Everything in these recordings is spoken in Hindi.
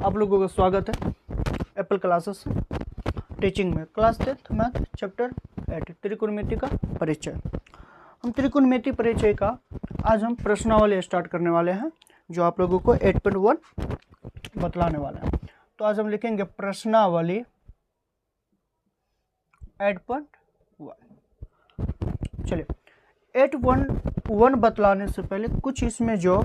आप लोगों का स्वागत है एप्पल क्लासेस से टीचिंग में क्लास 10th मैथ चैप्टर 8 त्रिकोणमिति का परिचय। हम त्रिकोणमिति परिचय का आज हम प्रश्नावली स्टार्ट करने वाले हैं जो आप लोगों को 8.1 बतलाने वाले हैं। तो आज हम लिखेंगे प्रश्नावली 8.1। चलिए 8.1 बतलाने से पहले कुछ इसमें जो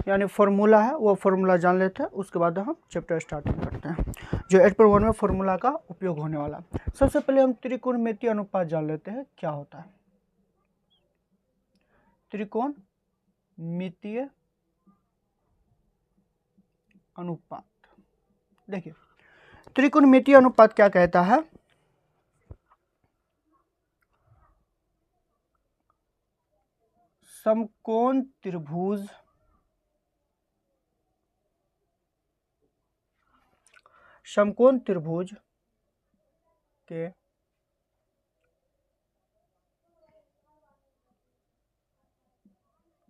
यानी फार्मूला है वो फार्मूला जान लेते हैं, उसके बाद हम चैप्टर स्टार्टिंग करते हैं जो 8.1 में फार्मूला का उपयोग होने वाला है। सबसे पहले हम त्रिकोणमितीय अनुपात जान लेते हैं क्या होता है। त्रिकोणमितीय अनुपात, देखिए त्रिकोणमितीय अनुपात क्या कहता है। समकोण त्रिभुज के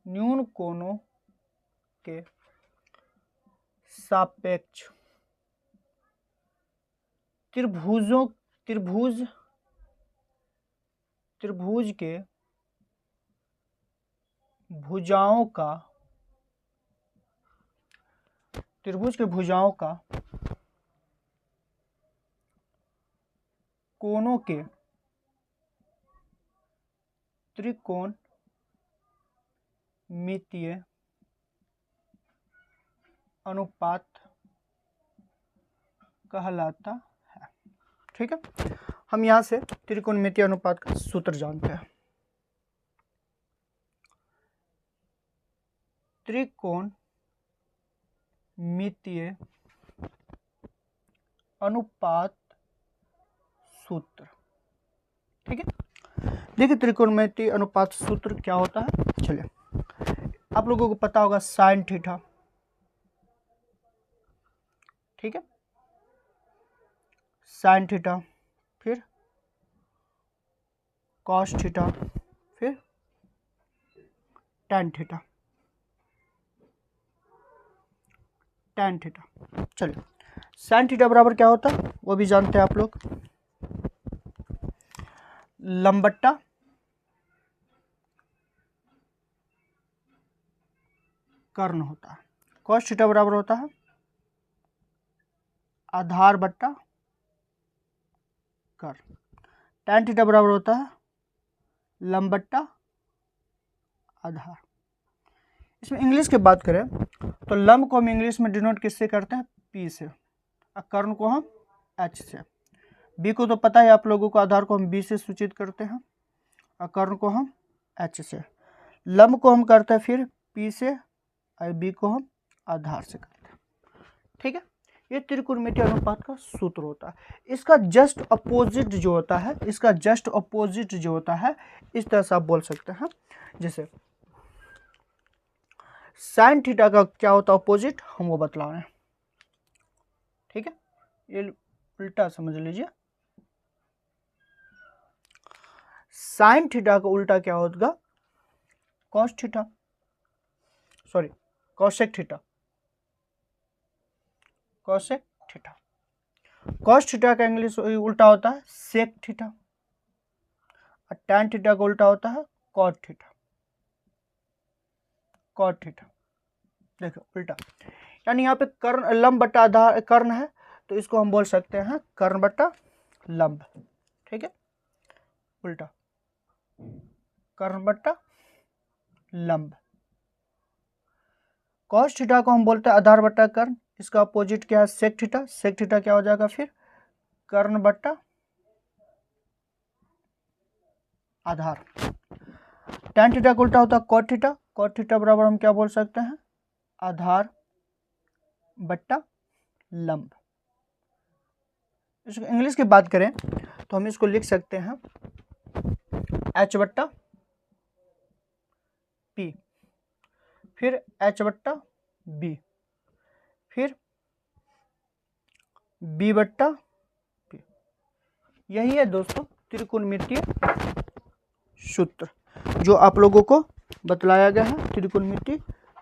न्यून कोणों के सापेक्ष त्रिभुज के भुजाओं का कोणों के त्रिकोणमितीय अनुपात कहलाता है। ठीक है, हम यहां से त्रिकोणमितीय अनुपात का सूत्र जानते हैं। त्रिकोणमितीय अनुपात सूत्र, ठीक है। देखिए त्रिकोणमितीय अनुपात सूत्र क्या होता है। चलिए आप लोगों को पता होगा साइन थीटा, ठीक है, साइन थीटा, फिर कॉस थीटा, फिर टैन थीटा, चलिए साइन थीटा बराबर क्या होता है वो भी जानते हैं आप लोग, लंबट्टा कर्ण होता है। कॉस थीटा बराबर होता है आधार बट्टा कर्ण। टैन थीटा बराबर होता है लंबट्टा आधार। इसमें इंग्लिश की बात करें तो लंब को हम इंग्लिश में डिनोट किससे करते हैं, पी से, और कर्ण को हम एच से। बी को तो पता है आप लोगों को, आधार को हम बी से सूचित करते हैं और कर्ण को हम एच से। लंब को हम करते हैं फिर पी से और बी को हम आधार से करते हैं। ठीक है, ये त्रिकोणमितीय अनुपात का सूत्र होता है। इसका जस्ट अपोजिट जो होता है इस तरह से आप बोल सकते हैं। जैसे साइन थीटा का क्या होता है अपोजिट, हम वो बतला रहे हैं। ठीक है, ये उल्टा समझ लीजिए। साइन थीटा का उल्टा क्या होगा, cos theta, sorry cosec theta. Cos theta का इंग्लिश उल्टा होता है सेक थीटा, और टैन थीटा का उल्टा होता है कॉट थीटा। देखो उल्टा, यानी यहाँ पे कर्ण लंब बट्टा आधार कर्ण है तो इसको हम बोल सकते हैं कर्ण बट्टा लंब। ठीक है, उल्टा कर्ण बट्टा लंब। कॉस थीटा को हम बोलते हैं आधार बट्टा कर्ण। इसका अपोजिट क्या है, सेक थीटा। सेक थीटा क्या हो जाएगा फिर कर्ण बट्टा आधार। टैन थीटा का उल्टा होता है कॉट थीटा। कॉट थीटा बराबर हम क्या बोल सकते हैं, आधार बट्टा लंब। इसको इंग्लिश की बात करें तो हम इसको लिख सकते हैं एच बट्टा पी, फिर एच बट्टा बी, फिर बी बट्टा पी। यही है दोस्तों त्रिकोणमितीय सूत्र जो आप लोगों को बतलाया गया है, त्रिकोणमितीय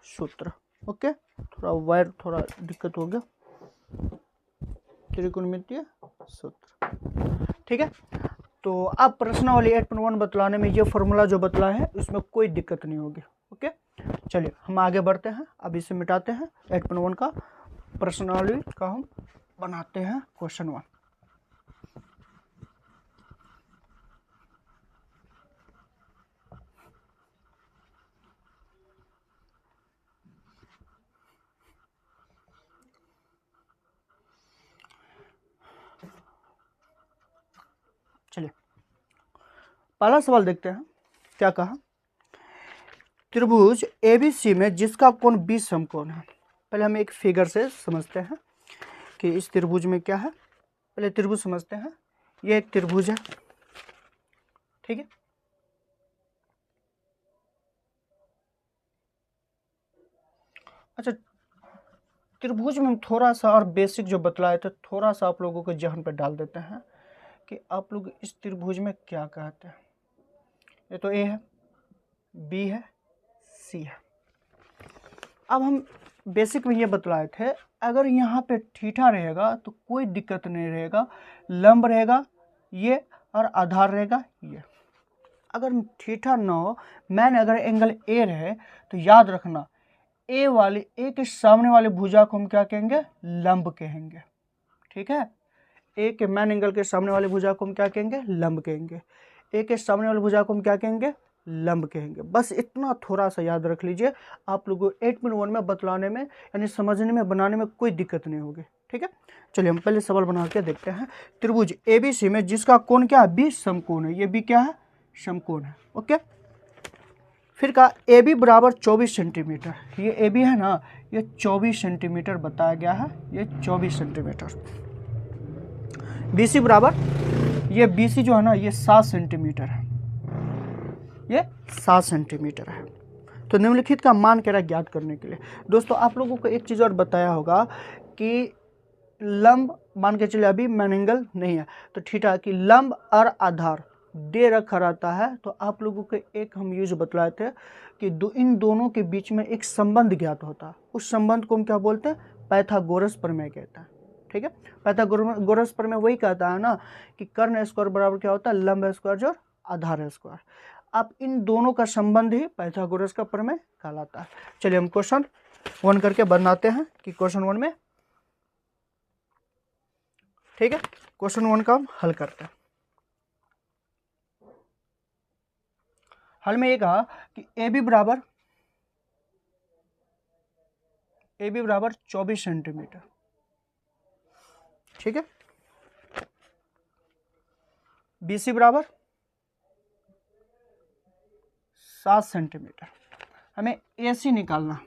सूत्र। ओके, थोड़ा वायर थोड़ा दिक्कत हो गया। त्रिकोणमितीय सूत्र। ठीक है, तो अब प्रश्नावली 8.1 बतलाने में ये फॉर्मूला जो बतला है उसमें कोई दिक्कत नहीं होगी। ओके, चलिए हम आगे बढ़ते हैं, अब इसे मिटाते हैं। 8.1 का प्रश्नावली का हम बनाते हैं क्वेश्चन 1। चलिए पहला सवाल देखते हैं, क्या कहा। त्रिभुज एबीसी में जिसका कोण 20 समकोण है। पहले हम एक फिगर से समझते हैं कि इस त्रिभुज में क्या है। पहले त्रिभुज समझते हैं, ये एक त्रिभुज है। ठीक है, अच्छा त्रिभुज में हम थोड़ा सा और बेसिक जो बतलाए थे थोड़ा सा आप लोगों को जहन पर डाल देते हैं कि आप लोग इस त्रिभुज में क्या कहते हैं। ये तो ए है, बी है, सी है। अब हम बेसिक में ये बतलाए थे, अगर यहाँ पे थीटा रहेगा तो कोई दिक्कत नहीं रहेगा, लंब रहेगा ये और आधार रहेगा ये। अगर थीटा न हो, मैंने अगर एंगल ए रहे तो याद रखना ए के सामने वाले भुजा को हम क्या कहेंगे, लंब कहेंगे। ठीक है, ए के मैन एंगल के सामने वाले भुजा को हम क्या कहेंगे, लंब कहेंगे। ए के सामने वाले भुजा को हम क्या कहेंगे, लंब कहेंगे। बस इतना थोड़ा सा याद रख लीजिए, आप लोगों को 8.1 में बतलाने में यानी समझने में बनाने में कोई दिक्कत नहीं होगी। ठीक है, चलिए हम पहले सवाल बना के देखते हैं। त्रिभुज एबीसी में जिसका कोण क्या है, 20 समकोण है। ये भी क्या है, समकोण है। ओके, फिर कहा ए बी बराबर 24 सेंटीमीटर। ये ए बी है ना, ये 24 सेंटीमीटर बताया गया है, ये 24 सेंटीमीटर। बी सी बराबर, ये बी सी जो है ना ये 7 सेंटीमीटर है, ये 7 सेंटीमीटर है। तो निम्नलिखित का मान कह रहा है ज्ञात करने के लिए। दोस्तों आप लोगों को एक चीज़ और बताया होगा कि लंब मान के चलिए अभी मैन एंगल नहीं है तो थीटा की लंब और आधार दे रखा रहता है। तो आप लोगों को एक हम यूज बतलाए थे कि इन दोनों के बीच में एक संबंध ज्ञात होता है। उस संबंध को हम क्या बोलते हैं, पाइथागोरस प्रमेय कहता है। ठीक है, पाइथागोरस प्रमेय वही कहता है ना कि कर्ण स्क्वायर बराबर क्या होता है, लंब स्क्वायर जोड़ आधार स्क्वायर। अब इन दोनों का संबंध ही पाइथागोरस का प्रमेय कहलाता है। चलिए हम क्वेश्चन 1 करके बनाते हैं कि क्वेश्चन 1 में, ठीक है, क्वेश्चन 1 का हम हल करते हैं। हल में ये कहा कि ए बी बराबर 24 सेंटीमीटर। ठीक है, बी सी बराबर 7 सेंटीमीटर। हमें ए सी निकालना,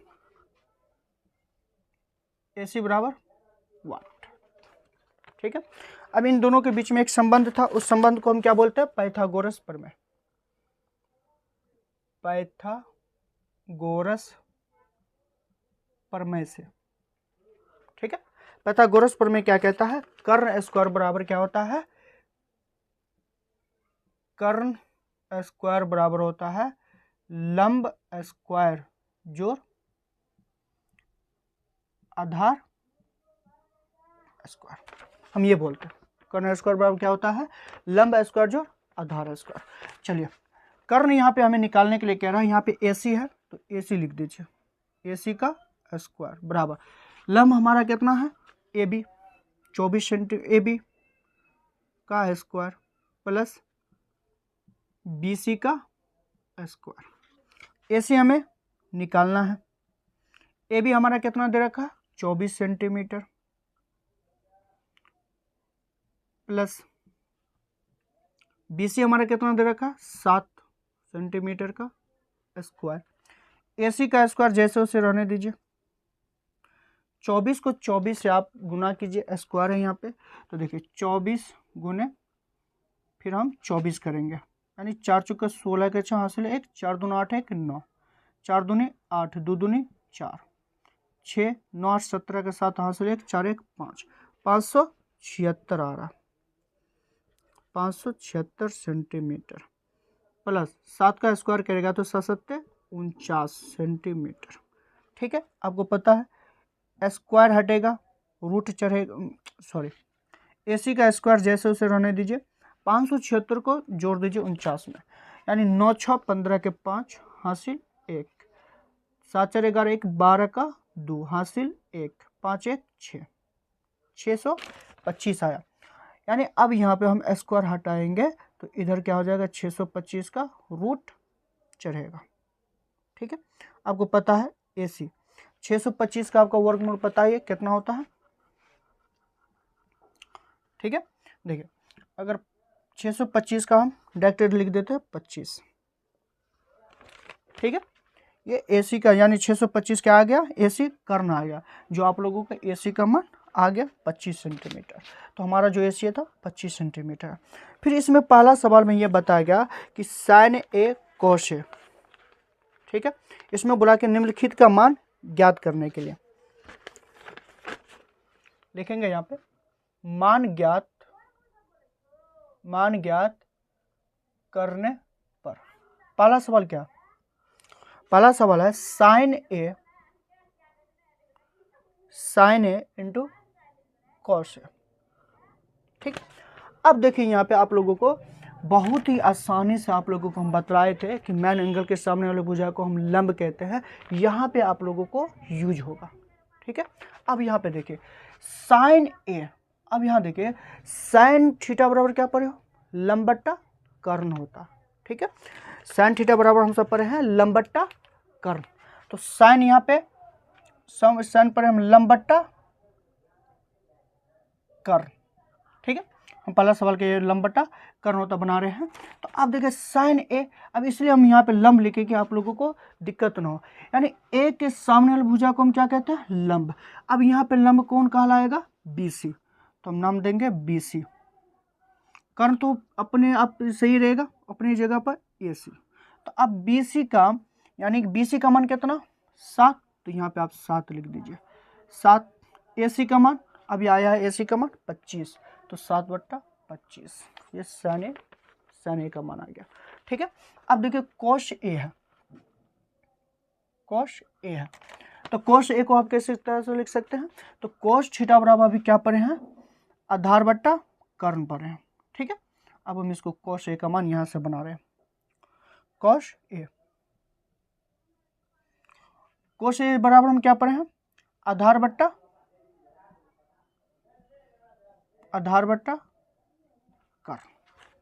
ए सी बराबर 1। ठीक है, अब इन दोनों के बीच में एक संबंध था, उस संबंध को हम क्या बोलते हैं, पाइथागोरस प्रमेय। पाइथागोरस प्रमेय से। ठीक है, पाइथागोरस प्रमेय क्या कहता है, कर्ण स्क्वायर बराबर क्या होता है, कर्ण स्क्वायर बराबर होता है लंब स्क्वायर जोड़ आधार स्क्वायर। हम ये बोलते हैं कर्ण स्क्वायर बराबर क्या होता है, लंब स्क्वायर जोड़ आधार स्क्वायर। चलिए कर्ण यहाँ पे हमें निकालने के लिए कह रहा है, यहाँ पे AC है तो AC लिख दीजिए, AC का स्क्वायर बराबर लंब हमारा कितना है, AB 24 सेंटीमीटर, AB का स्क्वायर प्लस BC का स्क्वायर। AC हमें निकालना है, AB हमारा कितना दे रखा है 24 सेंटीमीटर प्लस BC हमारा कितना दे रखा 7 सेंटीमीटर का स्क्वायर। AC का स्क्वायर जैसे उसे रहने दीजिए, 24 को 24 से आप गुना कीजिए, स्क्वायर है यहाँ पे तो देखिए 24 गुने फिर हम 24 करेंगे, यानी 4 चौका 16 के 6 हासिल 1, 4 दूनी 8 1 9, 4 दूनी 8, 2 दूनी 4, 6 9 8 17 के 7 हासिल 1, 4 1 5, 576 आ रहा, 576 सेंटीमीटर प्लस 7 का स्क्वायर करेगा तो 7 7 49 सेंटीमीटर। ठीक है, आपको पता है स्क्वायर हटेगा रूट चढ़ेगा, सॉरी AC का स्क्वायर जैसे उसे रहने दीजिए, 576 को जोड़ दीजिए 49 में, यानी 9 6 15 के 5 हासिल 1, 7 4 11 1 12 का 2 हासिल 1, 5 1 6, 625 आया। यानी अब यहाँ पे हम स्क्वायर हटाएंगे तो इधर क्या हो जाएगा, 625 का रूट चढ़ेगा। ठीक है, आपको पता है AC 625 का आपका वर्गमूल पता है कितना होता है। ठीक है, देखिए अगर 625 का हम डायरेक्ट लिख देते हैं 25। ठीक है, ये AC का यानी 625 क्या आ गया, AC कर्ण आ गया, जो आप लोगों का AC का मान आ गया 25 सेंटीमीटर। तो हमारा जो AC था 25 सेंटीमीटर। फिर इसमें पहला सवाल में ये बताया गया कि sin A cos A। ठीक है, इसमें बोला कि निम्नलिखित का मान ज्ञात करने के लिए लिखेंगे यहाँ पे मान ज्ञात करने पर। पहला सवाल क्या, पहला सवाल है sin A into cos A। ठीक, अब देखिए यहाँ पे आप लोगों को बहुत ही आसानी से आप लोगों को हम बतलाए थे कि मैन एंगल के सामने वाले भुजा को हम लंब कहते हैं, यहाँ पे आप लोगों को यूज होगा। ठीक है, अब यहाँ पे देखिए sin A, अब यहाँ देखिए sin थीटा बराबर क्या पढ़े हो, लंब बट्टा कर्ण होता। ठीक है, sin थीटा बराबर हम सब पढ़े हैं लंब बट्टा कर्ण, तो sin यहाँ पे sin पर हम लंब बट्टा कर्ण। ठीक है, हम पहला सवाल के लंब बट्टा कर्ण होता बना रहे हैं। तो आप देखिए sin A, अब इसलिए हम यहाँ पे लंब लिखे कि आप लोगों को दिक्कत ना हो, यानी A के सामने वाली भुजा को हम क्या कहते हैं, लंब। अब यहाँ पे लंब कौन कहलाएगा, BC, तो हम नाम देंगे BC। कर्ण तो अपने आप सही रहेगा अपनी जगह पर AC। तो अब BC का यानी BC का मान कितना 7, तो यहाँ पे आप 7 लिख दीजिए, 7। AC का मान अभी आया है AC का मान 25, तो 7/25, ये sin A का मान आ गया। ठीक है, अब देखिए cos A है, तो cos A को आप कैसे तरह से लिख सकते हैं, तो cos थीटा बराबर अभी क्या पढ़े हैं, आधार बट्टा कर्ण पढ़े हैं। ठीक है, अब हम इसको cos A का मान यहां से बना रहे हैं, cos A बराबर हम क्या पढ़े हैं, आधार बट्टा कर्ण।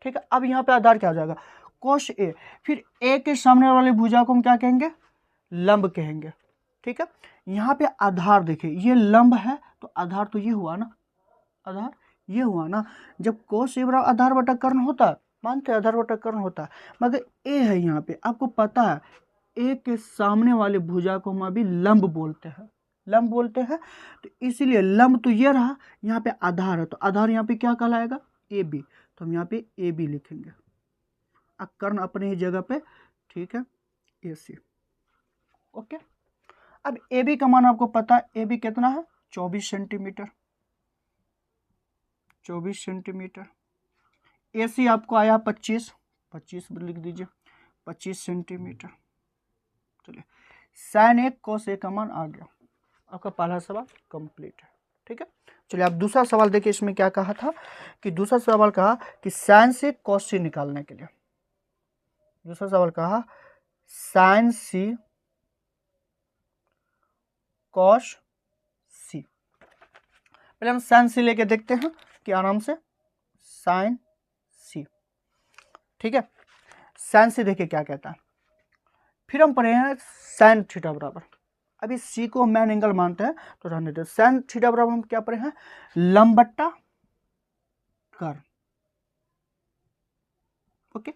ठीक है, अब यहाँ पे आधार क्या हो जाएगा, cos A, फिर A के सामने वाली भुजा को हम क्या कहेंगे, लंब कहेंगे। ठीक है, यहाँ पे आधार देखिए ये लंब है, तो आधार तो ये हुआ ना, आधार ये हुआ ना, जब cos A बराबर आधार बटा कर्ण होता है, मानते हैं आधार बटा कर्ण होता है, मगर A है यहाँ पे, आपको पता है A के सामने वाले भुजा को हम अभी लंब बोलते हैं, तो इसीलिए लंब तो ये रहा, यहाँ पे आधार है, तो आधार यहाँ पे क्या कहलाएगा, AB, तो हम यहाँ पे AB लिखेंगे, कर्ण अपने ही जगह पे। ठीक है, AC। ओके, अब AB का मान आपको पता है, AB कितना है 24 सेंटीमीटर, 24 सेंटीमीटर। AC आपको आया 25 लिख दीजिए, 25 सेंटीमीटर। चलिए sin A cos A का मान आ गया, आपका पहला सवाल कंप्लीट है। ठीक है, चलिए आप दूसरा सवाल देखिए, इसमें क्या कहा था कि दूसरा सवाल कहा कि sin से cos C निकालने के लिए, दूसरा सवाल कहा sin C cos C। पहले हम sin C लेके देखते हैं कि आराम से sin C। ठीक है, sin C देखिए क्या कहता है, फिर हम पढ़े हैं sin थीटा बराबर, अभी C को मैन एंगल मानते हैं तो रहने दो, sin थीटा बराबर हम क्या पढ़े हैं, लंब बट्टा कर्ण। ओके,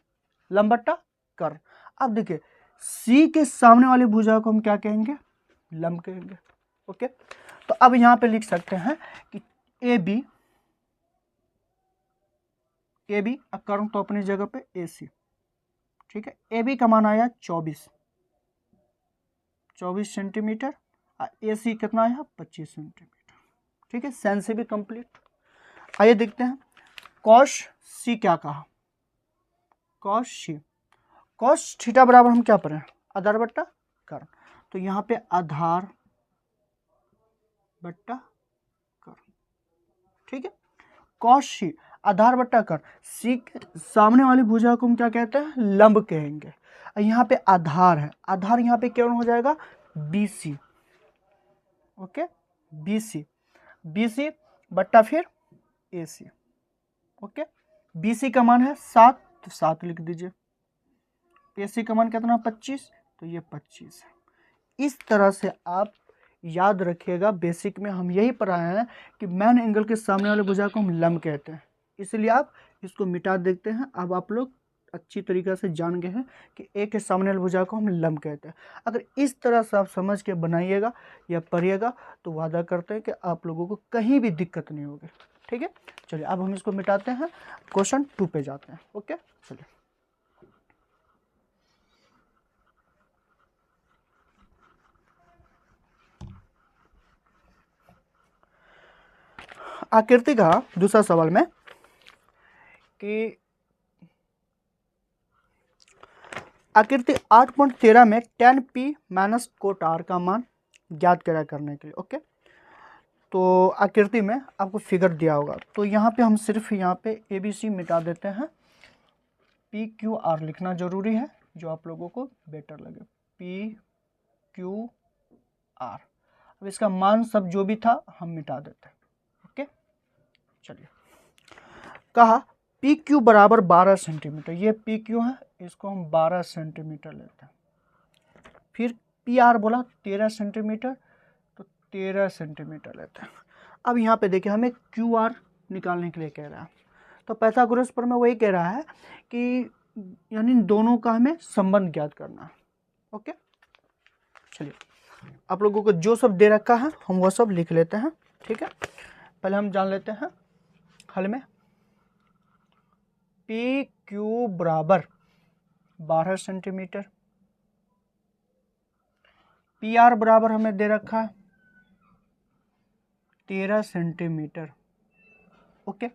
लंब बट्टा कर्ण। अब देखिए C के सामने वाली भुजा को हम क्या कहेंगे, लंब कहेंगे। ओके, तो अब यहां पे लिख सकते हैं कि AB कर्ण तो अपनी जगह पे AC। ठीक है, AB का मान आया 24 सेंटीमीटर, और AC कितना आया 25 सेंटीमीटर। ठीक है, sin से भी कंप्लीट। आइए देखते हैं cos C क्या कहा, cos थीटा बराबर हम क्या पढ़े, आधार बट्टा कर्ण, तो यहाँ पे आधार बट्टा कर्ण। ठीक है। कॉस सी आधार बट्टा कर्ण, सी के सामने वाली भुजा को हम क्या कहते हैं, लंब कहेंगे। यहाँ पे आधार है, आधार यहाँ पे क्या हो जाएगा, BC, ओके, BC बट्टा फिर AC, ओके। BC का मान है 7, तो 7 लिख दीजिए। AC का मान कितना, 25, तो ये 25 है। इस तरह से आप याद रखिएगा, बेसिक में हम यही पढ़ाए हैं कि मेन एंगल के सामने वाले भुजा को हम लंब कहते हैं, इसलिए आप इसको मिटा देखते हैं। अब आप लोग अच्छी तरीके से जान गए हैं कि ए के सामने वाले भुजा को हम लंब कहते हैं। अगर इस तरह से आप समझ के बनाइएगा या पढ़िएगा तो वादा करते हैं कि आप लोगों को कहीं भी दिक्कत नहीं होगी, ठीक है। चलिए अब हम इसको मिटाते हैं, क्वेश्चन 2 पे जाते हैं, ओके। चलिए आकृति का दूसरा सवाल में कि आकृति 8.13 में tan P minus cot R का मान ज्ञात करा करने के लिए, ओके। तो आकृति में आपको फिगर दिया होगा, तो यहाँ पे हम सिर्फ यहाँ पे ABC मिटा देते हैं, PQR लिखना जरूरी है, जो आप लोगों को बेटर लगे, PQR। अब इसका मान सब जो भी था हम मिटा देते हैं, ओके। चलिए कहा PQ बराबर 12 सेंटीमीटर, ये PQ है, इसको हम 12 सेंटीमीटर लेते हैं। फिर PR बोला 13 सेंटीमीटर, तो 13 सेंटीमीटर लेते हैं। अब यहाँ पे देखिए हमें QR निकालने के लिए कह रहा है, तो पाइथागोरस पर में वही कह रहा है कि यानी दोनों का हमें संबंध ज्ञात करना है, ओके। चलिए आप लोगों को जो सब दे रखा है हम वो सब लिख लेते हैं, ठीक है। पहले हम जान लेते हैं हल में, PQ बराबर 12 सेंटीमीटर, PR बराबर हमें दे रखा है 13 सेंटीमीटर, ओके।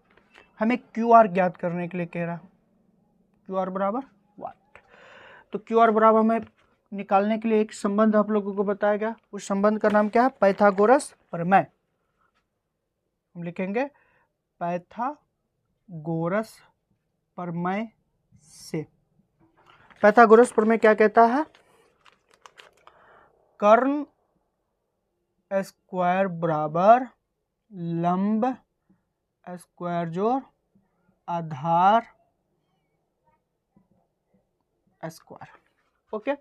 हमें QR ज्ञात करने के लिए कह रहा है, QR बराबर 1, तो QR बराबर हमें निकालने के लिए एक संबंध आप लोगों को बताया गया, उस संबंध का नाम क्या है, पाइथागोरस प्रमेय। हम लिखेंगे पाइथागोरस प्रमेय से। पाइथागोरस प्रमेय क्या कहता है, कर्ण स्क्वायर बराबर लंब स्क्वायर जोड़ आधार स्क्वायर, ओके।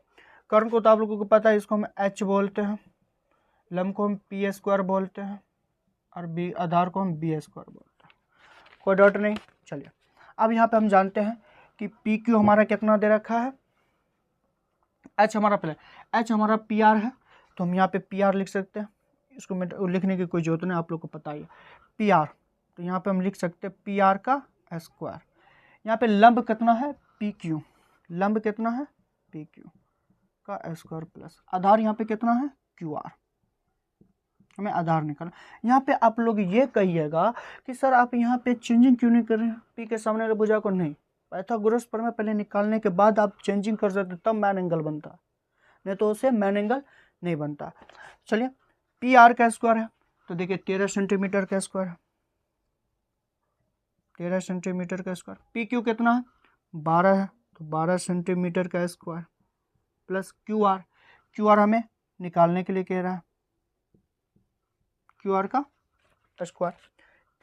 कर्ण को तो आप लोगों को पता है, इसको हम H बोलते हैं, लंब को हम P स्क्वायर बोलते हैं, और B आधार को हम B स्क्वायर बोलते हैं, कोई डाउट नहीं। चलिए अब यहाँ पे हम जानते हैं कि PQ हमारा कितना दे रखा है, H हमारा पहले H हमारा PR है, तो हम यहाँ पे PR लिख सकते हैं, इसको लिखने की कोई जरूरत नहीं, आप लोग को पता ही है PR, तो यहाँ पे हम लिख सकते हैं PR का स्क्वायर। यहाँ पे लंब कितना है, PQ, लंब कितना है, PQ का स्क्वायर प्लस आधार यहाँ पे कितना है, QR, हमें आधार निकालना। यहाँ पे आप लोग ये कहिएगा कि सर आप यहाँ पे चेंजिंग क्यों नहीं कर रहे हैं P के सामने वाले भुजा को, नहीं, पाइथागोरस प्रमेय पहले निकालने के बाद आप चेंजिंग कर सकते तब मैन एंगल बनता, नहीं तो उसे मैन एंगल नहीं बनता। चलिए PR का स्क्वायर है, तो देखिए 13 सेंटीमीटर का स्क्वायर है, 13 सेंटीमीटर का स्क्वायर। PQ कितना है, 12 है, तो 12 सेंटीमीटर का स्क्वायर प्लस QR हमें निकालने के लिए कह रहा है, QR का स्क्वायर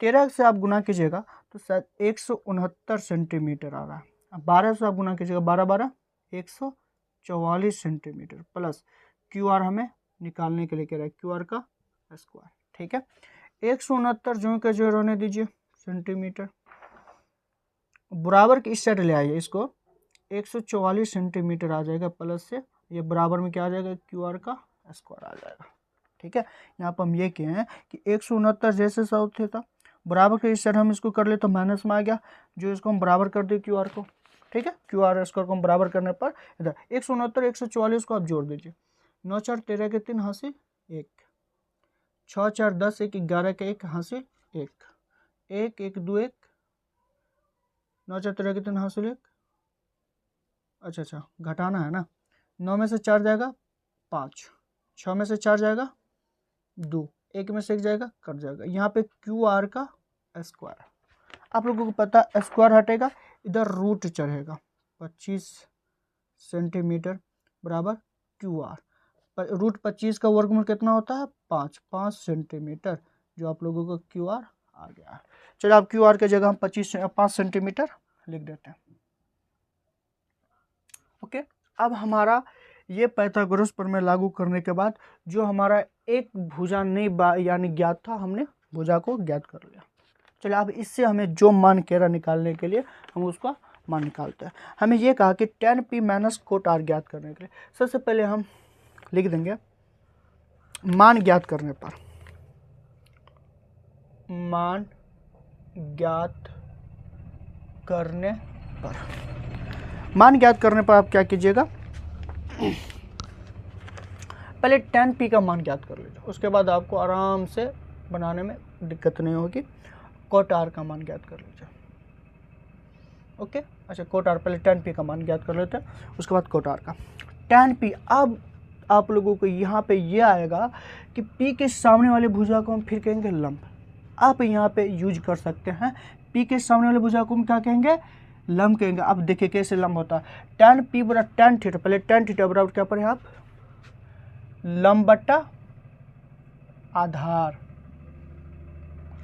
13 से आप गुना कीजिएगा तो शायद 169 सेंटीमीटर आ रहा है। अब 12 से आप गुना कीजिएगा, 12 12 144 सेंटीमीटर प्लस QR हमें निकालने के लिए कह रहा है, QR का स्क्वायर, ठीक है। 169 जो का जो रहने दीजिए सेंटीमीटर, बराबर के इस साइड ले आइए, इसको 144 सेंटीमीटर आ जाएगा, प्लस से ये बराबर में क्या आ जाएगा, QR का स्क्वायर आ जाएगा, ठीक है। यहाँ पर हम ये कहे हैं कि 169 जैसे साउथ था, बराबर के इस साइड हम इसको कर ले तो माइनस में आ गया, जो इसको हम बराबर कर दिए QR को, ठीक है। QR स्क्वायर को हम बराबर करने पर इधर 169 144 को आप जोड़ दीजिए, 9 4 13 के 3 हासिल 1, 6 4 10 1 11 के 1 हासिल 1, 1 1 2 1, 9 4 13 के 3 हासिल 1, अच्छा घटाना है ना, 9 में से 4 जाएगा 5, 6 में से 4 जाएगा 2, 1 में से 1 जाएगा कट जाएगा। यहाँ पे QR का स्क्वायर। आप लोगों को पता स्क्वायर हटेगा, इधर रूट चढ़ेगा, 25 सेंटीमीटर बराबर क्यू आर। रूट 25 का वर्गमूल कितना होता है? 5 सेंटीमीटर, जो आप लोगों को क्यू आर आ गया है। चलो आप क्यू आर के जगह हम 5 सेंटीमीटर लिख देते हैं। ओके, अब हमारा ये पाइथागोरस प्रमेय लागू करने के बाद जो हमारा एक भुजा नहीं यानी ज्ञात था, हमने भुजा को ज्ञात कर लिया। चलिए अब इससे हमें जो मान कह रहा निकालने के लिए हम उसका मान निकालते हैं। हमें ये कहा कि tan p minus cot r ज्ञात करने के लिए सबसे पहले हम लिख देंगे मान ज्ञात करने पर, मान ज्ञात करने पर, मान ज्ञात करने पर आप क्या कीजिएगा, पहले tan p का मान ज्ञात कर लीजिए, उसके बाद आपको आराम से बनाने में दिक्कत नहीं होगी। कोट r का मान ज्ञात कर लीजिए। ओके, अच्छा कोट r, पहले tan p का मान ज्ञात कर लेते हैं, उसके बाद कोट r का। tan p, अब आप लोगों को यहाँ पे ये आएगा कि p के सामने वाले भुजा को हम फिर कहेंगे लंब। आप यहाँ पे यूज कर सकते हैं, p के सामने वाले भुजा को हम क्या कहेंगे? लंब कहेंगे। अब देखिए कैसे लंब होता है। tan p बराबर tan थीटा, पहले tan थीटा बराबर क्या पढ़े आप? लंब बट्टा आधार।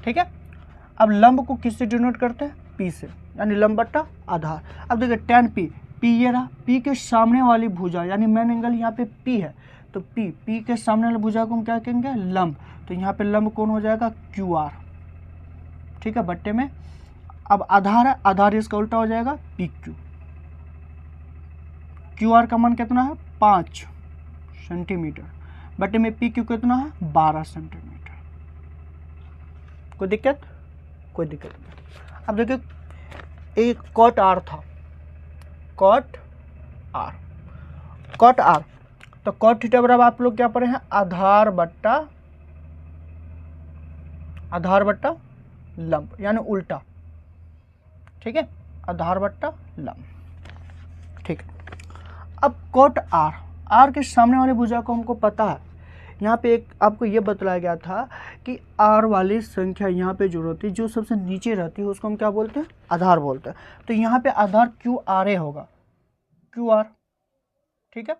ठीक है, अब लंब को किससे डिनोट करते हैं? p से, यानी लंब बट्टा आधार। अब देखिए tan p, p ये रहा, p के सामने वाली भुजा यानी मेन एंगल यहाँ पे p है, तो p के सामने वाली भुजा को हम क्या कहेंगे? लंब। तो यहाँ पे लंब कौन हो जाएगा? Q R. ठीक है, बट्टे में अब आधार है, आधार इसका उल्टा हो जाएगा पी क्यू। क्यू आर का मान कितना है? 5 सेंटीमीटर, बटे में पी क्यू कितना है? 12 सेंटीमीटर। कोई दिक्कत? कोई दिक्कत नहीं। अब देखिए एक कॉट आर था, कॉट आर, कॉट आर, तो कॉट थीटा बराबर आप लोग क्या पढ़े हैं? आधार बट्टा लंब, यानी उल्टा। ठीक है, आधार बट्टा लंब। ठीक है, अब कोट आर, आर के सामने वाली भुजा को हमको पता है, यहाँ पे एक आपको ये बतलाया गया था कि आर वाली संख्या यहाँ पे जो रहती है, जो सबसे नीचे रहती है, उसको हम क्या बोलते हैं? आधार बोलते हैं। तो यहाँ पे आधार क्यू आर ए होगा, क्यू आर। ठीक है,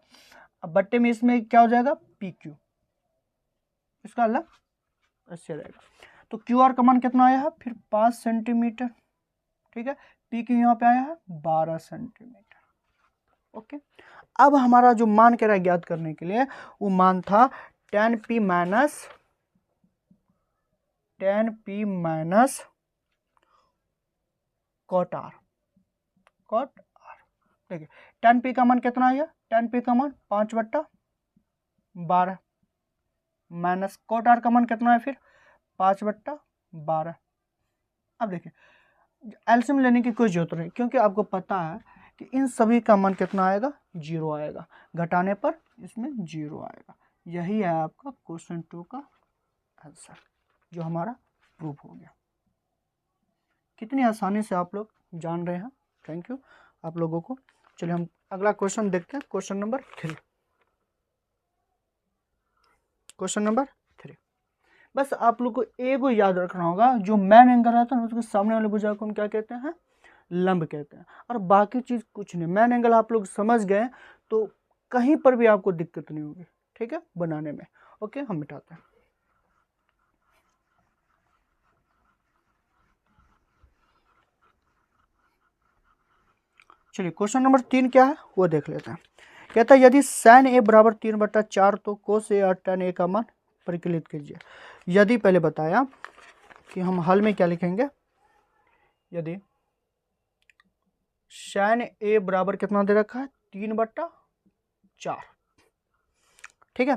अब बट्टे में इसमें क्या हो जाएगा? पी क्यू, इसका अलग ऐसे रहेगा। तो क्यू आर का मान कितना आया है? फिर 5 सेंटीमीटर। ठीक है, पी क्यू यहाँ पे आया है 12 सेंटीमीटर। ओके, अब हमारा जो मान कह रहा है ज्ञात करने के लिए, वो मान था tan p minus cot R, cot R. देखिए tan p का मान कितना आया? tan p का मान 5/12 माइनस कॉट आर का मान कितना है? फिर 5/12। अब देखिए एलसीएम लेने की कोई जरूरत नहीं, क्योंकि आपको पता है कि इन सभी का मान कितना आएगा? 0 आएगा, घटाने पर इसमें 0 आएगा। यही है आपका क्वेश्चन 2 का आंसर, जो हमारा प्रूफ हो गया। कितनी आसानी से आप लोग जान रहे हैं, थैंक यू आप लोगों को। चलिए हम अगला क्वेश्चन देखते हैं, क्वेश्चन नंबर 3। क्वेश्चन नंबर 3, बस आप लोग को एगो याद रखना होगा, जो मेन एंगल रहता है ना, उसके सामने वाले भुजा को हम क्या कहते हैं? लंब कहते हैं। और बाकी चीज़ कुछ नहीं, मेन एंगल आप लोग समझ गए तो कहीं पर भी आपको दिक्कत नहीं होगी। ठीक है, बनाने में। ओके, हम मिटाते हैं। चलिए क्वेश्चन नंबर 3 क्या है वो देख लेते हैं। कहता है यदि sin a बराबर 3/4 तो cos a और tan a का मान परिकलित कीजिए। यदि पहले बताया कि हम हल में क्या लिखेंगे, यदि sin a बराबर कितना दे रखा है? 3/4। ठीक है,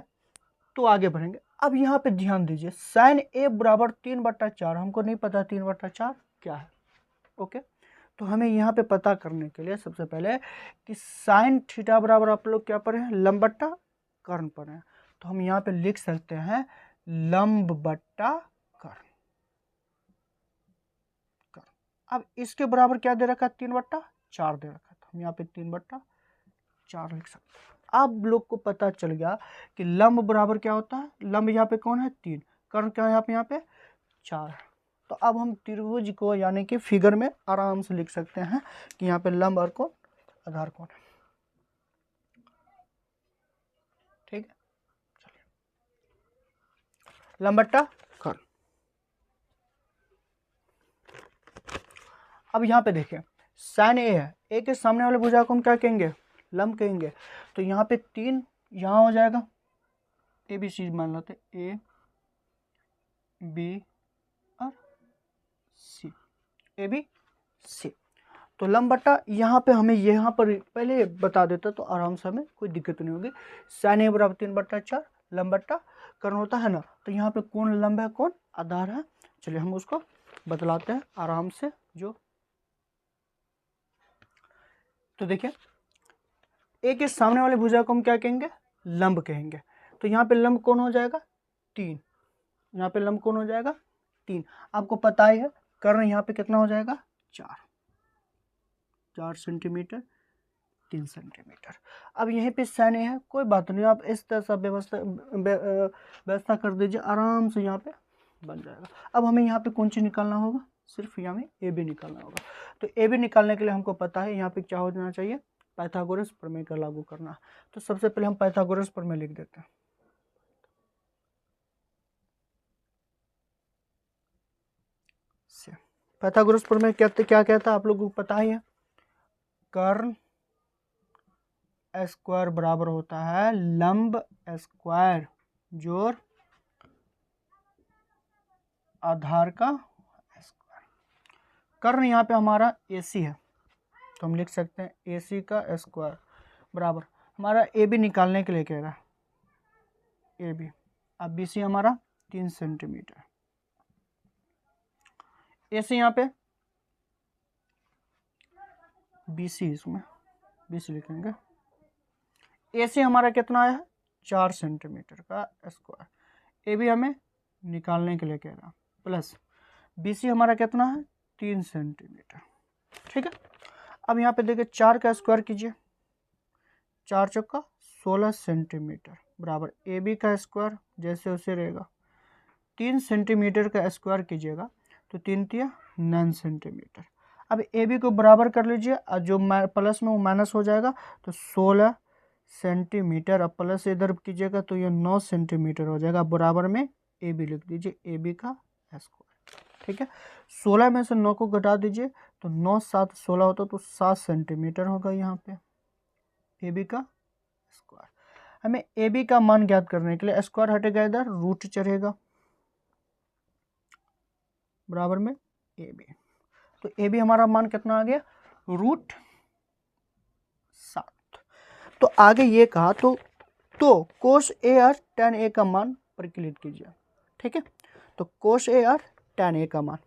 तो आगे बढ़ेंगे। अब यहाँ पे ध्यान दीजिए, sin a बराबर 3/4, हमको नहीं पता 3/4 क्या है। ओके, तो हमें यहाँ पे पता करने के लिए सबसे पहले कि साइन थीटा बराबर आप लोग क्या पढ़े हैं? लंब बट्टा कर्ण पढ़े हैं। तो हम यहाँ पे लिख सकते हैं लंब बट्टा कर्ण। अब इसके बराबर क्या दे रखा है? 3/4 दे रखा है, तो हम यहाँ पे 3/4 लिख सकते हैं। अब लोग को पता चल गया कि लंब बराबर क्या होता है? लंब यहाँ पे कौन है? 3, कर्ण क्या है यहाँ पे 4। तो अब हम त्रिभुज को यानी कि फिगर में आराम से लिख सकते हैं कि यहाँ पे लंब और कोण आधार कोण है। ठीक है, चलिए लंब बट्टा कोण। अब यहाँ पे देखिए साइन ए है, ए के सामने वाले भुजा को हम क्या कहेंगे, लंब कहेंगे। तो यहाँ पे 3 यहाँ हो जाएगा, ए बी सी मान लेते, ए बी और सी, ए बी सी। तो लंब बट्टा यहाँ पे हमें यहाँ पर पहले बता देता तो आराम से हमें कोई दिक्कत नहीं होगी। साइन ए बराबर 3/4 लंब बट्टा कोण होता है ना। तो यहाँ पे कोण लंब है, कोण आधार है। चलिए हम उसको बतलाते हैं आराम से। जो तो देखिए ए के सामने वाले भुजा को हम क्या कहेंगे, लंब कहेंगे। तो यहाँ पे लंब कौन हो जाएगा 3, यहाँ पे लंब कौन हो जाएगा 3। आपको पता ही है कर्ण यहाँ पे कितना हो जाएगा 4 सेंटीमीटर 3 सेंटीमीटर। अब यहीं पे साइन ए है, कोई बात नहीं, आप इस तरह से व्यवस्था कर दीजिए, आराम से यहाँ पे बन जाएगा। अब हमें यहाँ पे कौन सी निकालना होगा, सिर्फ यहाँ में ए बी निकालना होगा। तो ए बी निकालने के लिए हमको पता है यहाँ पे क्या हो जाना चाहिए, पाइथागोरस प्रमेय का लागू करना। तो सबसे पहले हम पाइथागोरस प्रमेय लिख देते हैं। पाइथागोरस प्रमेय क्या कहता है आप लोगों को पता ही है, कर्ण स्क्वायर बराबर होता है लंब स्क्वायर जोड़ आधार का स्क्वायर। कर्ण यहाँ पे हमारा AC है, तो हम लिख सकते हैं AC का स्क्वायर बराबर हमारा AB निकालने के लिए कह रहा है AB। अब BC हमारा 3 सेंटीमीटर, AC यहाँ पे BC, इसमें BC लिखेंगे। AC हमारा कितना है 4 सेंटीमीटर का स्क्वायर, AB हमें निकालने के लिए कह रहा, प्लस BC हमारा कितना है 3 सेंटीमीटर। ठीक है, अब यहाँ पे देखिए 4 का स्क्वायर कीजिए, 4 चौका 16 सेंटीमीटर बराबर AB का स्क्वायर जैसे उसे रहेगा, 3 सेंटीमीटर का स्क्वायर कीजिएगा तो 3 तिया 9 सेंटीमीटर। अब AB को बराबर कर लीजिए और जो प्लस में वो माइनस हो जाएगा, तो 16 सेंटीमीटर, अब प्लस इधर कीजिएगा तो ये 9 सेंटीमीटर हो जाएगा, बराबर में AB लिख दीजिए, AB का स्क्वायर। ठीक है, 16 में से 9 को घटा दीजिए तो 9 7 16 होता तो 7 सेंटीमीटर होगा यहाँ पे AB का स्क्वायर। हमें AB का मान ज्ञात करने के लिए स्क्वायर हटेगा इधर, रूट चढ़ेगा बराबर में AB। तो AB हमारा मान कितना आ गया √7। तो आगे ये कहा तो कोस A और tan A का मान परिकलित कीजिए। ठीक है, तो कोस A और tan A का मान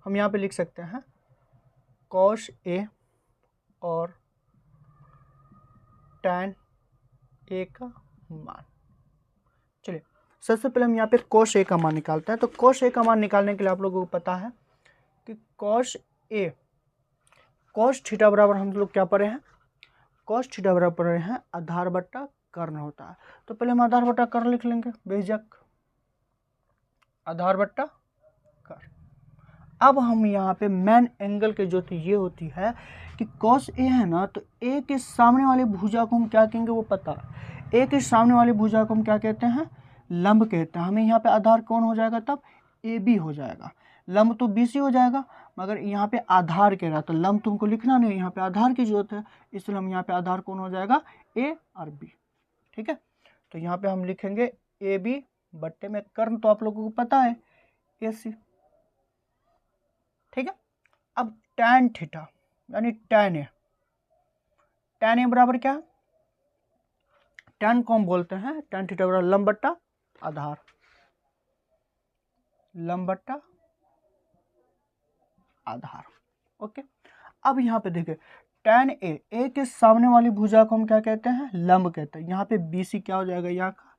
हम यहाँ पे लिख सकते हैं कोस A और tan A का मान। चलिए सबसे पहले हम यहाँ पे कोस A का मान निकालते हैं। तो कोस A का मान निकालने के लिए आप लोगों को पता है कि कोस A कोस थीटा बराबर हम लोग क्या पढ़े हैं, कोस थीटा बराबर पढ़े हैं आधार बट्टा कर्ण होता है। तो पहले हम आधार बट्टा कर्ण लिख लेंगे, बेझक आधार बट्टा कर्ण। अब हम यहाँ पे मेन एंगल की जो ये होती है कि कोस A है ना, तो A के सामने वाले भुजा को हम क्या कहेंगे वो पता है। A के सामने वाले भुजा को हम क्या कहते हैं, लंब कहते हैं। हमें यहाँ पे आधार कौन हो जाएगा, तब AB हो जाएगा, लंब तो BC हो जाएगा, मगर यहाँ पे आधार कह रहा तो लंब तुमको लिखना नहीं, यहाँ पे आधार की जरूरत है, इसलिए हम यहाँ पे आधार कौन हो जाएगा A और B। ठीक है, तो यहाँ पे हम लिखेंगे AB बट्टे में कर्ण, तो आप लोगों को पता है AC। ठीक है, अब tan थीटा यानी tan A बराबर क्या है, tan को हम बोलते हैं tan थीटा बराबर लंब बट्टा आधार, लंब बट्टा आधार। ओके, अब यहाँ पे देखिए tan A के सामने वाली भुजा को हम क्या कहते हैं, लंब कहते हैं। यहाँ पे BC क्या हो जाएगा, यहाँ का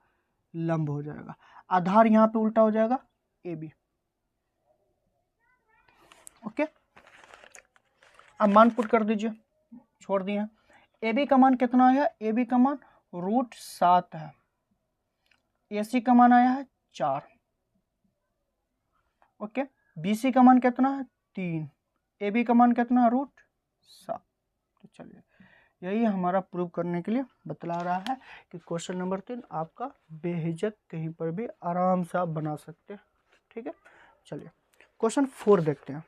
लंब हो जाएगा, आधार यहाँ पे उल्टा हो जाएगा AB। ओके, अब मान पुट कर दीजिए, छोड़ दिए। AB का मान कितना है, AB का मान √7 है, AC का मान आया है 4, ओके। BC का मान कितना है 3, AB का मान कितना है √7। तो चलिए यही हमारा प्रूव करने के लिए बतला रहा है कि क्वेश्चन नंबर 3 आपका बेहिचक कहीं पर भी आराम से आप बना सकते हैं, ठीक है। चलिए क्वेश्चन 4 देखते हैं।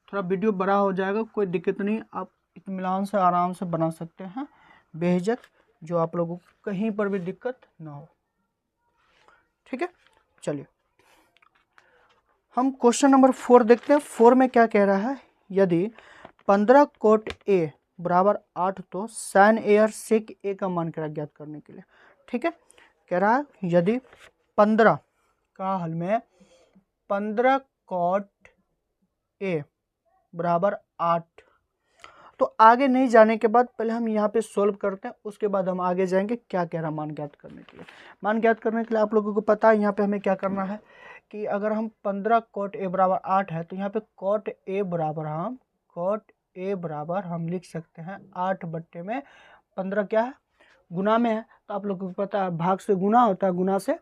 थोड़ा वीडियो बड़ा हो जाएगा, कोई दिक्कत नहीं, आप इत्मीनान से आराम से बना सकते हैं बेहिचक, जो आप लोगों को कहीं पर भी दिक्कत ना हो, ठीक है। चलिए हम क्वेश्चन नंबर 4 देखते हैं। 4 में क्या कह रहा है, यदि 15 कोट A बराबर 8 तो साइन A और सेक A का मान करा ज्ञात करने के लिए, ठीक है। कह रहा है यदि 15 का हल में 15 कोट A बराबर 8, तो आगे नहीं जाने के बाद पहले हम यहाँ पे सोल्व करते हैं, उसके बाद हम आगे जाएंगे क्या कह रहा मान ज्ञात करने के लिए। मान ज्ञात करने के लिए आप लोगों को पता है यहाँ पे हमें क्या करना है कि अगर हम 15 कोट A बराबर 8 है तो यहाँ पे कोट A बराबर हम लिख सकते हैं 8 बट्टे में 15 क्या है गुना में है, तो आप लोगों को पता है भाग से गुना होता है, गुना से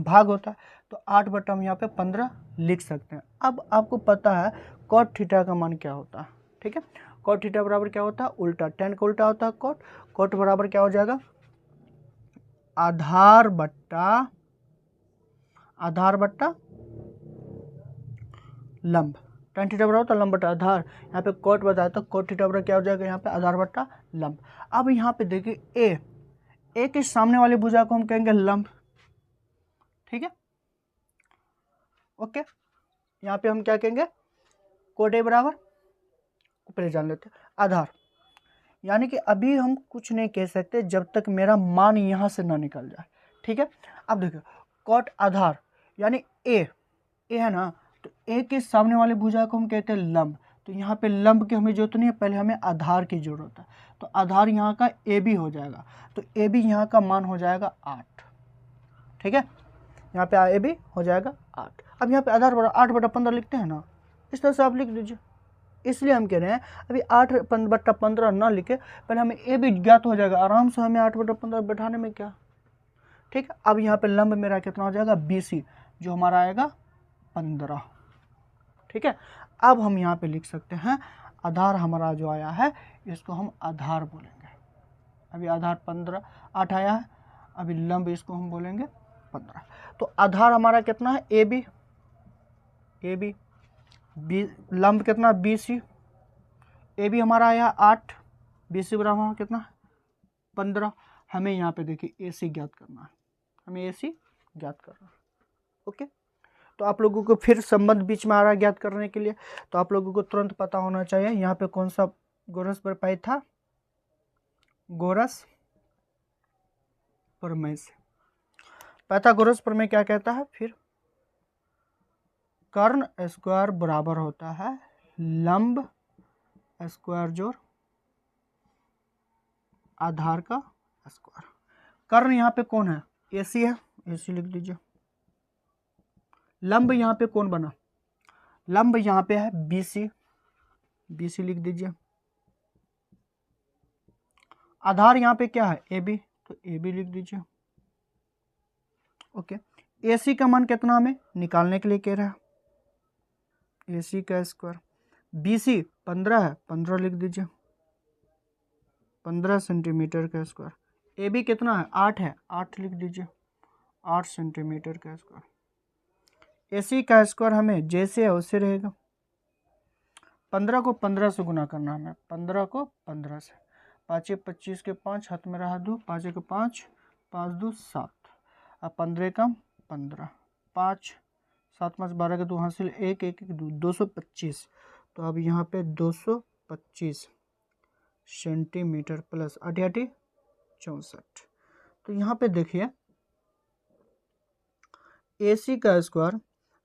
भाग होता है, तो 8 बट्टा हम यहाँ पे 15 लिख सकते हैं। अब आपको पता है कॉट थीटा का मान क्या होता है, ठीक है। कॉट थीटा बराबर क्या होता है उल्टा, tan का उल्टा होता है कॉट। कॉट बराबर क्या हो जाएगा आधार बट्टा लंब। tan थीटा बराबर होता है लंब बट्टा आधार, यहाँ पे कॉट बताया तो कॉट थीटा बराबर क्या हो जाएगा यहाँ पे आधार बट्टा लंब। अब यहाँ पे देखिए ए के सामने वाली भुजा को हम कहेंगे लंब, ठीक है, ओके। यहाँ पे हम क्या कहेंगे कोट A बराबर ऊपर जान लेते हैं आधार, यानी कि अभी हम कुछ नहीं कह सकते जब तक मेरा मान यहाँ से ना निकल जाए, ठीक है। अब देखो कॉट आधार यानी ए है ना, तो ए के सामने वाले भुजा को हम कहते हैं लंब, तो यहाँ पे लंब की हमें जरूरत नहीं है, पहले हमें आधार की जरूरत है, तो आधार यहाँ का ए बी हो जाएगा, तो ए बी यहाँ का मान हो जाएगा 8, ठीक है। यहाँ पे ए बी हो जाएगा 8। अब यहाँ पे आधार बड़ा 8 बटा 15 लिखते हैं ना, इस तरह से आप लिख दीजिए। इसलिए हम कह रहे हैं अभी 8 बटा 15 ना लिखे, पहले हमें ए भी ज्ञात हो जाएगा, आराम से हमें 8 बटा 15 बैठाने में क्या, ठीक है। अब यहाँ पे लंब मेरा कितना हो जाएगा BC, जो हमारा आएगा 15, ठीक है। अब हम यहाँ पे लिख सकते हैं आधार हमारा जो आया है इसको हम आधार बोलेंगे, अभी आधार 15 8 आया है, अभी लंब इसको हम बोलेंगे 15। तो आधार हमारा कितना है ए बी लंब कितना BC, ए बी हमारा आया 8, BC बराबर कितना 15। हमें यहाँ पे देखिए AC ज्ञात करना है, हमें AC ज्ञात करना है, ओके। तो आप लोगों को फिर संबंध बीच में आ रहा है ज्ञात करने के लिए, तो आप लोगों को तुरंत पता होना चाहिए यहाँ पे कौन सा गोरस प्रमेय था, गोरस प्रमेय से। पाइथागोरस प्रमेय क्या कहता है, फिर कर्ण स्क्वायर बराबर होता है लंब स्क्वायर जोड़ आधार का स्क्वायर। कर्ण यहाँ पे कौन है AC है, AC लिख दीजिए। लंब यहाँ पे कौन बना, लंब यहाँ पे है BC लिख दीजिए। आधार यहाँ पे क्या है AB, तो AB लिख दीजिए, ओके। AC का मान कितना हमें निकालने के लिए कह रहा है, AC का स्क्वायर। BC 15 है, 15 लिख दीजिए, 15 सेंटीमीटर का स्क्वायर। AB कितना है 8 है, 8 लिख दीजिए, 8 सेंटीमीटर का स्क्वायर। AC का स्क्वायर हमें जैसे है वैसे रहेगा, 15 को 15 से गुना करना हमें, 15 को 15 से, 5 25 के 5 हाथ में रहा 2, 5 के 5 5 2 7, अब 15 का 15, 5 7 5 12 के 2 हासिल 1 1 1 2 225। तो अब यहाँ पे 225 सेंटीमीटर प्लस 8 64। तो यहाँ पे देखिए AC का स्क्वायर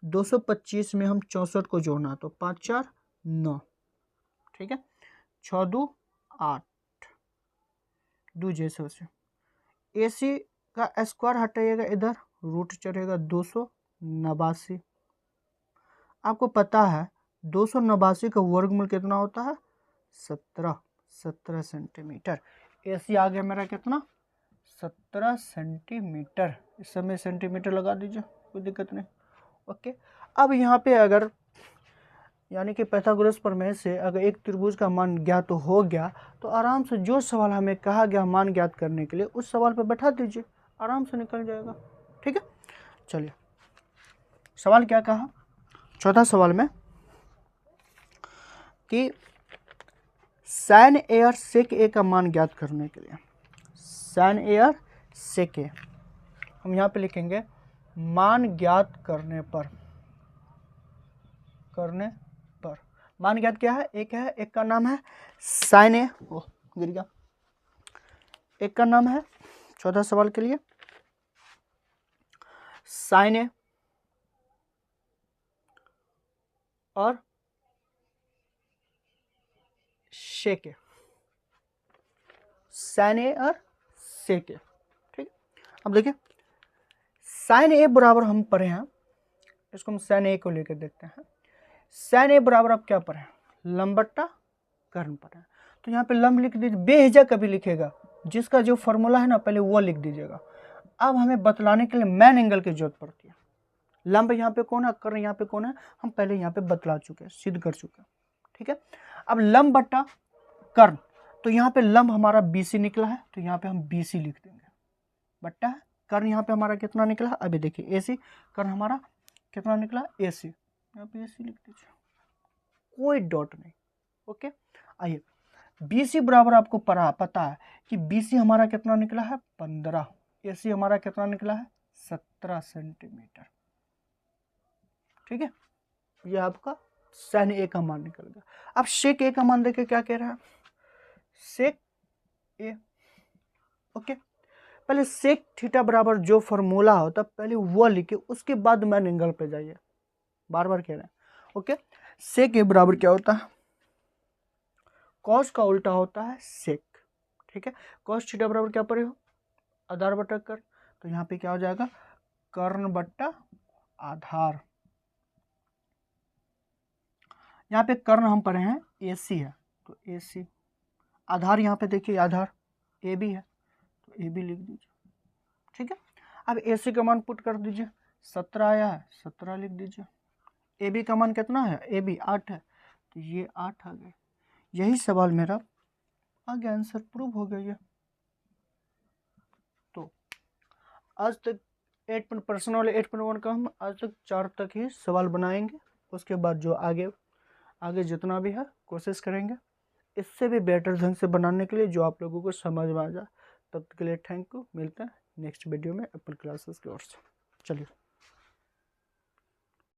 225 में हम 64 को जोड़ना, तो 5 4 9, ठीक है, 6 2 8 2 जैसे वैसे। AC का स्क्वायर हटाइएगा इधर, रूट चढ़ेगा 289। आपको पता है 289 का वर्गमूल कितना होता है 17 सेंटीमीटर, AC आ गया मेरा कितना 17 सेंटीमीटर। इस समय सेंटीमीटर लगा दीजिए, कोई दिक्कत नहीं। ओके, अब यहाँ पे अगर यानी कि पाइथागोरस प्रमेय से अगर एक त्रिभुज का मान ज्ञात हो गया तो आराम से जो सवाल हमें कहा गया मान ज्ञात करने के लिए उस सवाल पे बैठा दीजिए, आराम से निकल जाएगा। ठीक है, चलिए सवाल क्या कहा चौथा सवाल में कि साइन ए और सेक ए का मान ज्ञात करने के लिए, साइन ए और सेक ए हम यहाँ पे लिखेंगे मान ज्ञात करने पर मान ज्ञात क्या है, एक है, एक का नाम है साइन ए, गिर गया, एक का नाम है चौथा सवाल के लिए साइन ए और सेक ए, साइन ए और सेक ए। ठीक, अब देखिए साइन ए बराबर हम पढ़े हैं, इसको हम साइन ए को लेकर देखते हैं। साइन ए बराबर आप क्या पढ़े हैं, लंब बट्टा कर्ण पढ़े हैं। तो यहाँ पे लंब लिख दीजिए, बेहिचक कभी लिखेगा, जिसका जो फॉर्मूला है ना पहले वो लिख दीजिएगा। अब हमें बतलाने के लिए मैन एंगल की जरूरत पड़ती है। लंब यहाँ पे कौन है, कर्ण यहाँ पे कौन है, हम पहले यहाँ पे बतला चुके हैं, सिद्ध कर चुके हैं। ठीक है, अब लंब बट्टा कर्ण, तो यहाँ पे लंब हमारा BC निकला है, तो यहाँ पे हम BC लिख देंगे, बट्टा है कर्ण यहाँ पे हमारा कितना निकला है, अभी देखिए AC, कर्ण हमारा कितना निकला AC, यहाँ पे AC लिख दीजिए, कोई डॉट नहीं। ओके, आइए BC बराबर आपको पता है कि BC हमारा कितना निकला है 15, AC हमारा कितना निकला है 17 सेंटीमीटर। ठीक है, ये आपका साइन ए का मान निकल गया। अब सेक ए का मान देखिए क्या कह रहा है, सेक ए। ओके, पहले सेक थीटा बराबर जो फॉर्मूला होता पहले वो लिखे, उसके बाद मैन एंगल पे जाइए, बार बार कह रहे हैं। ओके, सेक ए बराबर क्या होता है, कॉस का उल्टा होता है सेक। ठीक है, कॉस थीटा बराबर क्या पड़े हो, आधार बटा कर्ण, तो यहाँ पे क्या हो जाएगा कर्ण बट्टा आधार। यहाँ पे कर्ण हम पढ़े हैं AC है, तो AC, आधार यहाँ पे देखिए आधार AB है, तो AB लिख दीजिए। ठीक है, अब AC का मान पुट कर दीजिए, 17 आया है, 17 लिख दीजिए। AB का मान कितना है, AB 8 है, तो ये 8 आ गया। यही सवाल मेरा आ गया, आंसर प्रूव हो गया ये। तो आज तक 8% वाले 8.1 का हम आज तक 4 तक ही सवाल बनाएंगे, उसके बाद जो आगे जितना भी है कोशिश करेंगे इससे भी बेटर ढंग से बनाने के लिए, जो आप लोगों को समझ में आ जाए। तब तक के लिए थैंक यू, मिलते हैं नेक्स्ट वीडियो में एप्पल क्लासेस की ओर से। चलिए।